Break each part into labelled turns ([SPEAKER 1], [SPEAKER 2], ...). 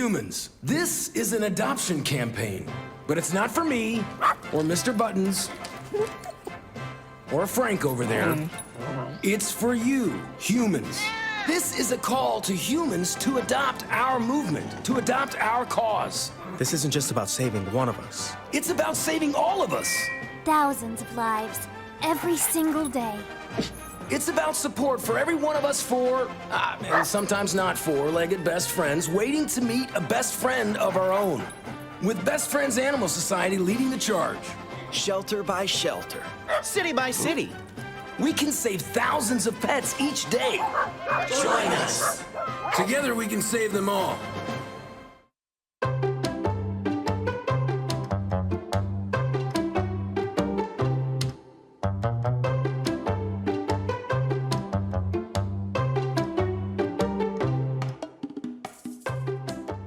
[SPEAKER 1] humans, this is an adoption campaign. But it's not for me, or Mr. Buttons, or Frank over there. It's for you, humans. This is a call to humans to adopt our movement, to adopt our cause.
[SPEAKER 2] This isn't just about saving one of us.
[SPEAKER 1] It's about saving all of us.
[SPEAKER 3] Thousands of lives, every single day.
[SPEAKER 1] It's about support for every one of us four, and sometimes not four-legged best friends, waiting to meet a best friend of our own. With Best Friends Animal Society leading the charge.
[SPEAKER 4] Shelter by shelter, city by city.
[SPEAKER 1] We can save thousands of pets each day. Join us. Together we can save them all.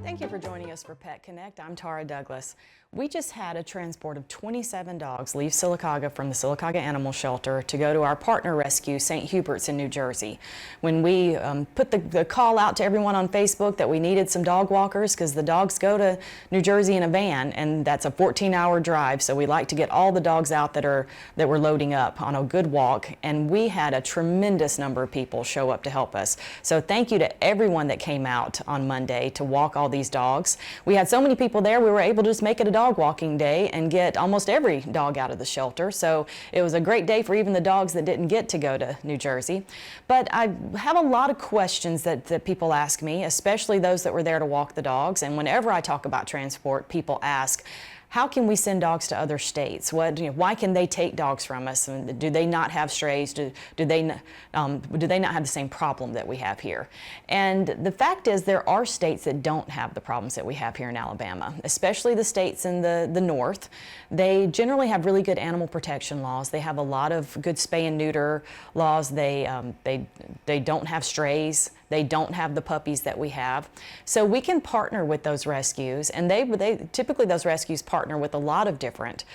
[SPEAKER 5] Thank you for joining us for Pet Connect. I'm Tara Douglas. We just had a transport of 27 dogs leave Sylacauga from the Sylacauga Animal Shelter to go to our partner rescue, St. Hubert's in New Jersey. When we put the call out to everyone on Facebook that we needed some dog walkers because the dogs go to New Jersey in a van, and that's a 14-hour drive, so we like to get all the dogs out that we're loading up on a good walk, and we had a tremendous number of people show up to help us. So thank you to everyone that came out on Monday to walk all these dogs. We had so many people there, we were able to just make it a dog walking day and get almost every dog out of the shelter. So it was a great day for even the dogs that didn't get to go to New Jersey. But I have a lot of questions that people ask me, especially those that were there to walk the dogs. And whenever I talk about transport, people ask, how can we send dogs to other states? Why can they take dogs from us? And do they not have strays? Do they not have the same problem that we have here? And the fact is, there are states that don't have the problems that we have here in Alabama, especially the states in the north. They generally have really good animal protection laws. They have a lot of good spay and neuter laws. They don't have strays. They don't have the puppies that we have. So we can partner with those rescues, and they typically those rescues partner with a lot of different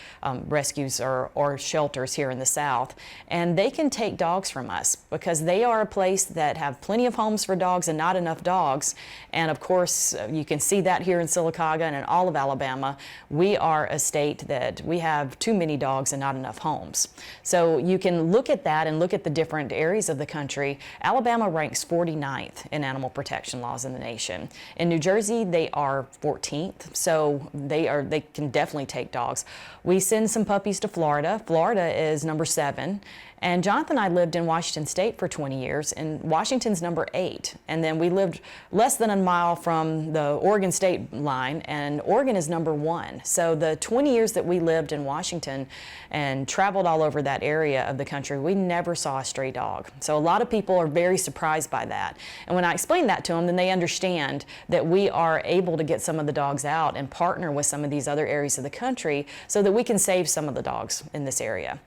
[SPEAKER 5] rescues or shelters here in the South, and they can take dogs from us because they are a place that have plenty of homes for dogs and not enough dogs. And of course, you can see that here in Sylacauga and in all of Alabama. We are a state that we have too many dogs and not enough homes. So you can look at that and look at the different areas of the country. Alabama ranks 49th in animal protection laws in the nation. In New Jersey, they are 14th, so they can definitely take dogs. We send some puppies to Florida. Florida is number 7. And Jonathan and I lived in Washington State for 20 years, and Washington's number 8. And then we lived less than a mile from the Oregon state line, and Oregon is number 1. So the 20 years that we lived in Washington and traveled all over that area of the country, we never saw a stray dog. So a lot of people are very surprised by that. And when I explain that to them, then they understand that we are able to get some of the dogs out and partner with some of these other areas of the country so that we can save some of the dogs in this area.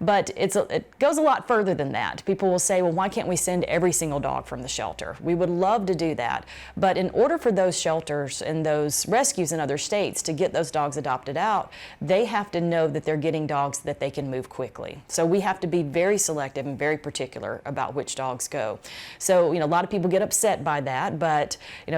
[SPEAKER 5] But it goes a lot further than that. People will say, well, why can't we send every single dog from the shelter? We would love to do that. But in order for those shelters and those rescues in other states to get those dogs adopted out, they have to know that they're getting dogs that they can move quickly. So we have to be very selective and very particular about which dogs go. So, a lot of people get upset by that, but,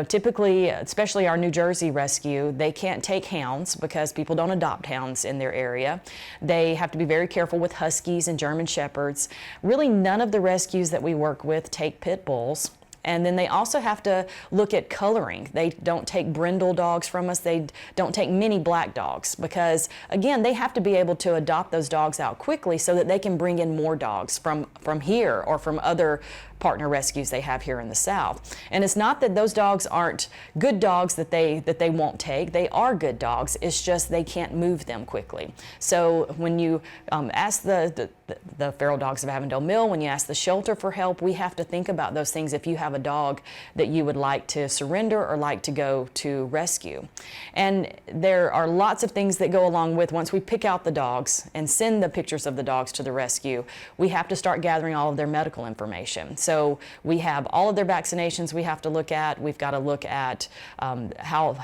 [SPEAKER 5] typically, especially our New Jersey rescue, they can't take hounds because people don't adopt hounds in their area. They have to be very careful with huskies and German shepherds. Really, none of the rescues that we work with take pit bulls. And then they also have to look at coloring. They don't take brindle dogs from us. They don't take mini black dogs because, again, they have to be able to adopt those dogs out quickly so that they can bring in more dogs from here or from other partner rescues they have here in the South. And it's not that those dogs aren't good dogs that they won't take. They are good dogs. It's just they can't move them quickly. So when you ask the feral dogs of Avondale Mill, when you ask the shelter for help, we have to think about those things if you have a dog that you would like to surrender or like to go to rescue. And there are lots of things that go along with once we pick out the dogs and send the pictures of the dogs to the rescue, we have to start gathering all of their medical information. So we have all of their vaccinations we have to look at. We've got to look at how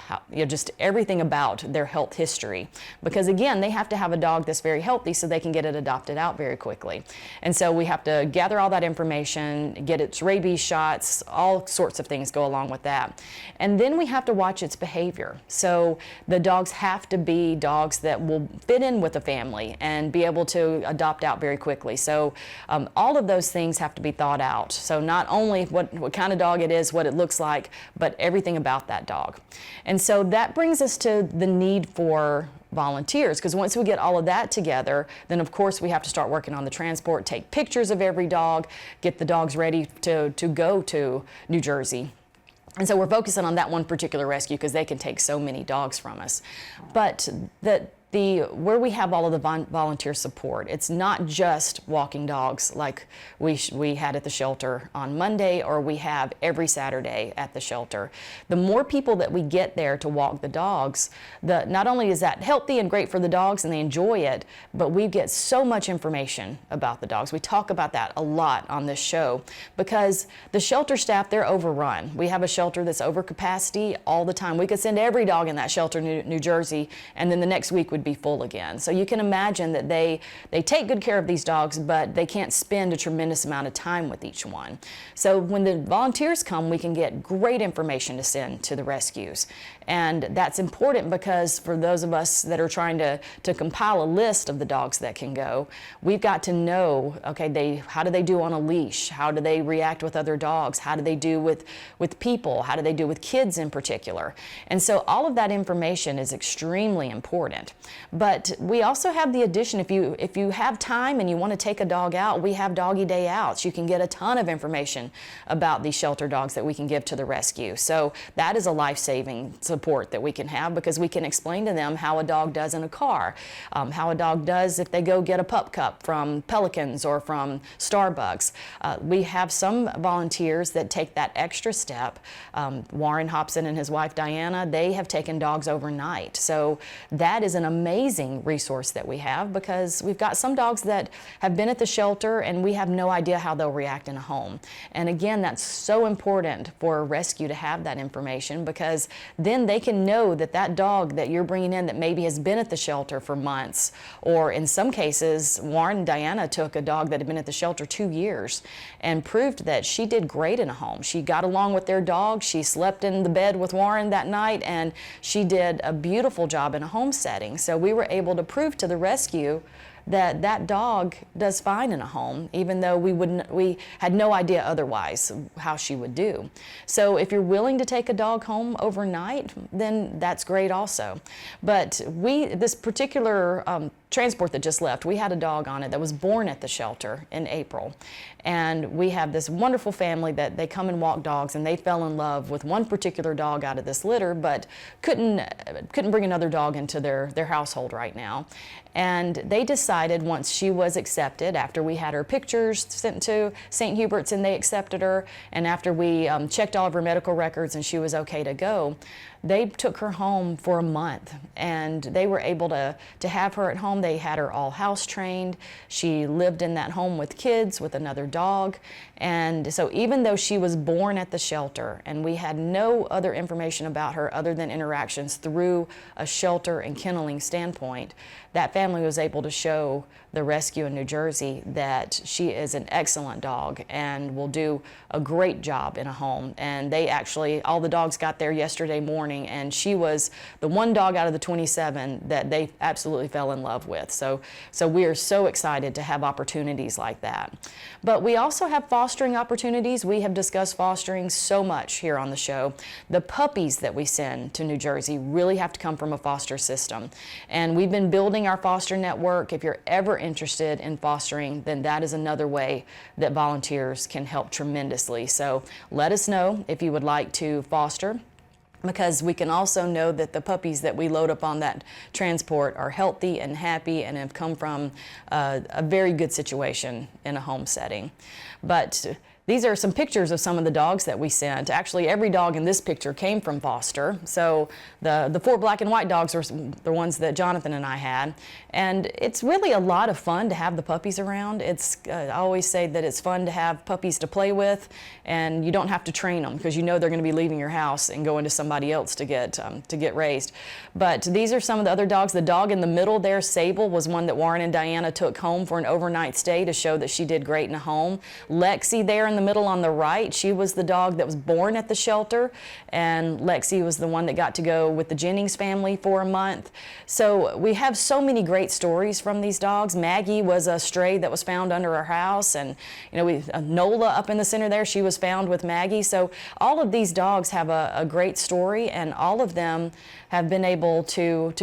[SPEAKER 5] just everything about their health history. Because again, they have to have a dog that's very healthy so they can get it adopted out very quickly. And so we have to gather all that information, get its rabies shots, loss, all sorts of things go along with that. And then we have to watch its behavior. So the dogs have to be dogs that will fit in with the family and be able to adopt out very quickly. So all of those things have to be thought out. So not only what kind of dog it is, what it looks like, but everything about that dog. And so that brings us to the need for volunteers, because once we get all of that together, then of course we have to start working on the transport, take pictures of every dog, get the dogs ready to go to New Jersey. And so we're focusing on that one particular rescue because they can take so many dogs from us. But where we have all of the volunteer support, it's not just walking dogs like we had at the shelter on Monday, or we have every Saturday at the shelter. The more people that we get there to walk the dogs, not only is that healthy and great for the dogs and they enjoy it, but we get so much information about the dogs. We talk about that a lot on this show because the shelter staff, they're overrun. We have a shelter that's over capacity all the time. We could send every dog in that shelter in New Jersey, and then the next week would be full again. So you can imagine that they take good care of these dogs, but they can't spend a tremendous amount of time with each one. So when the volunteers come, we can get great information to send to the rescues. And that's important because for those of us that are trying to compile a list of the dogs that can go, we've got to know, okay, how do they do on a leash? How do they react with other dogs? How do they do with people? How do they do with kids in particular? And so all of that information is extremely important. But we also have the addition, if you have time and you want to take a dog out, we have doggy day outs. You can get a ton of information about these shelter dogs that we can give to the rescue. So that is a life-saving support that we can have because we can explain to them how a dog does in a car, how a dog does if they go get a pup cup from Pelicans or from Starbucks. We have some volunteers that take that extra step. Warren Hobson and his wife Diana, they have taken dogs overnight. So that is an amazing resource that we have because we've got some dogs that have been at the shelter and we have no idea how they'll react in a home. And again, that's so important for a rescue to have that information because then they can know that that dog that you're bringing in that maybe has been at the shelter for months, or in some cases, Warren and Diana took a dog that had been at the shelter 2 years and proved that she did great in a home. She got along with their dog, she slept in the bed with Warren that night, and she did a beautiful job in a home setting. So we were able to prove to the rescue that that dog does fine in a home, even though we had no idea otherwise how she would do. So if you're willing to take a dog home overnight, then that's great also. But this particular transport that just left, we had a dog on it that was born at the shelter in April. And we have this wonderful family that they come and walk dogs, and they fell in love with one particular dog out of this litter, but couldn't bring another dog into their household right now. And they decided once she was accepted, after we had her pictures sent to St. Hubert's and they accepted her, and after we checked all of her medical records and she was okay to go, they took her home for a month, and they were able to have her at home. They had her all house trained. She lived in that home with kids, with another dog. And so even though she was born at the shelter and we had no other information about her other than interactions through a shelter and kenneling standpoint, that family was able to show the rescue in New Jersey that she is an excellent dog and will do a great job in a home. And they actually, all the dogs got there yesterday morning, and she was the one dog out of the 27 that they absolutely fell in love with. So we are so excited to have opportunities like that. But we also have fostering opportunities. We have discussed fostering so much here on the show. The puppies that we send to New Jersey really have to come from a foster system. And we've been building our foster network. If you're ever interested in fostering, then that is another way that volunteers can help tremendously. So let us know if you would like to foster, because we can also know that the puppies that we load up on that transport are healthy and happy and have come from a very good situation in a home setting. But these are some pictures of some of the dogs that we sent. Actually, every dog in this picture came from foster. So the 4 black and white dogs were the ones that Jonathan and I had. And it's really a lot of fun to have the puppies around. I always say that it's fun to have puppies to play with, and you don't have to train them because you know they're going to be leaving your house and going to somebody else to get raised. But these are some of the other dogs. The dog in the middle there, Sable, was one that Warren and Diana took home for an overnight stay to show that she did great in a home. Lexi there in the middle on the right, she was the dog that was born at the shelter, and Lexi was the one that got to go with the Jennings family for a month. So we have so many great stories from these dogs. Maggie was a stray that was found under our house, and Nola up in the center there, she was found with Maggie. So all of these dogs have a great story, and all of them have been able to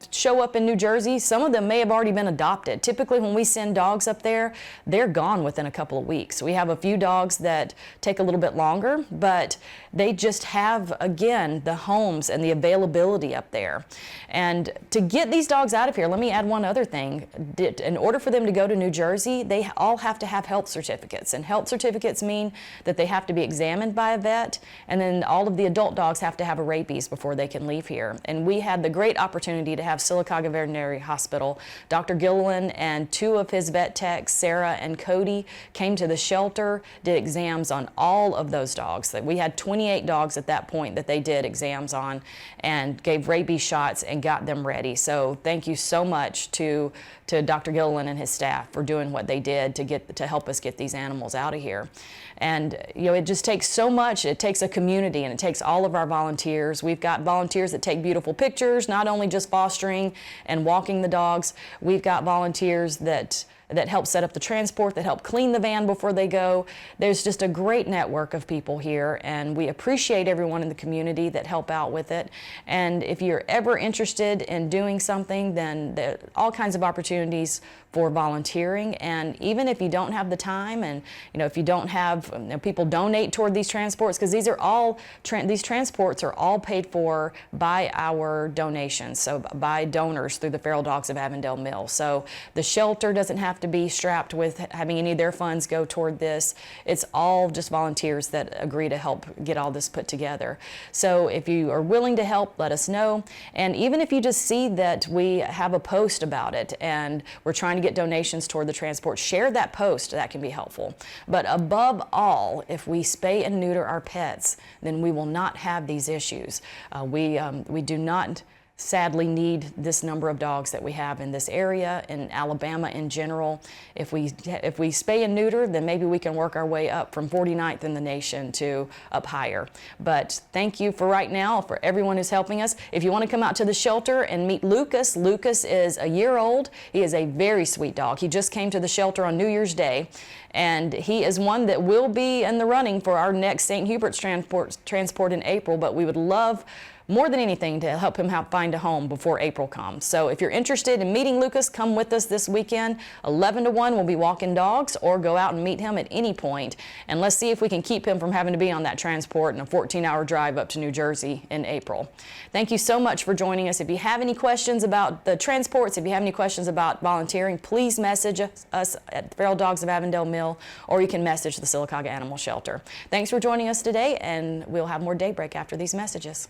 [SPEAKER 5] show up in New Jersey. Some of them may have already been adopted. Typically when we send dogs up there, they're gone within a couple of weeks. We have a few dogs that take a little bit longer, but they just have, again, the homes and the availability up there. And to get these dogs out of here, let me add one other thing. In order for them to go to New Jersey, they all have to have health certificates. And health certificates mean that they have to be examined by a vet, and then all of the adult dogs have to have a rabies before they can leave here. And we had the great opportunity to have Sylacauga Veterinary Hospital. Dr. Gilliland and two of his vet techs, Sarah and Cody, came to the shelter, did exams on all of those dogs. We had 28 dogs at that point that they did exams on, and gave rabies shots and got them ready. So thank you so much to Dr. Gilliland and his staff for doing what they did to help us get these animals out of here. And it just takes so much. It takes a community, and it takes all of our volunteers. We've got volunteers that take beautiful pictures, not only just fostering and walking the dogs. We've got volunteers that help set up the transport, that help clean the van before they go. There's just a great network of people here, and we appreciate everyone in the community that help out with it. And if you're ever interested in doing something, then there are all kinds of opportunities for volunteering. And even if you don't have the time, and if you don't have people donate toward these transports, because these transports are all paid for by our donations, so by donors through the Feral Dogs of Avondale Mill. So the shelter doesn't have to be strapped with having any of their funds go toward this. It's all just volunteers that agree to help get all this put together. So if you are willing to help, let us know. And even if you just see that we have a post about it and we're trying to get donations toward the transport, share that post. That can be helpful. But above all, if we spay and neuter our pets, then we will not have these issues. We do not sadly need this number of dogs that we have in this area, in Alabama in general. If we spay and neuter, then maybe we can work our way up from 49th in the nation to up higher. But thank you for right now, for everyone who's helping us. If you want to come out to the shelter and meet Lucas, Lucas is a year old. He is a very sweet dog. He just came to the shelter on New Year's Day, and he is one that will be in the running for our next St. Hubert's transport in April, but we would love more than anything to help him find a home before April comes. So if you're interested in meeting Lucas, come with us this weekend. 11 to 1, we'll be walking dogs, or go out and meet him at any point. And let's see if we can keep him from having to be on that transport and a 14-hour drive up to New Jersey in April. Thank you so much for joining us. If you have any questions about the transports, if you have any questions about volunteering, please message us at Feral Dogs of Avondale Mill, or you can message the Sylacauga Animal Shelter. Thanks for joining us today, and we'll have more Daybreak after these messages.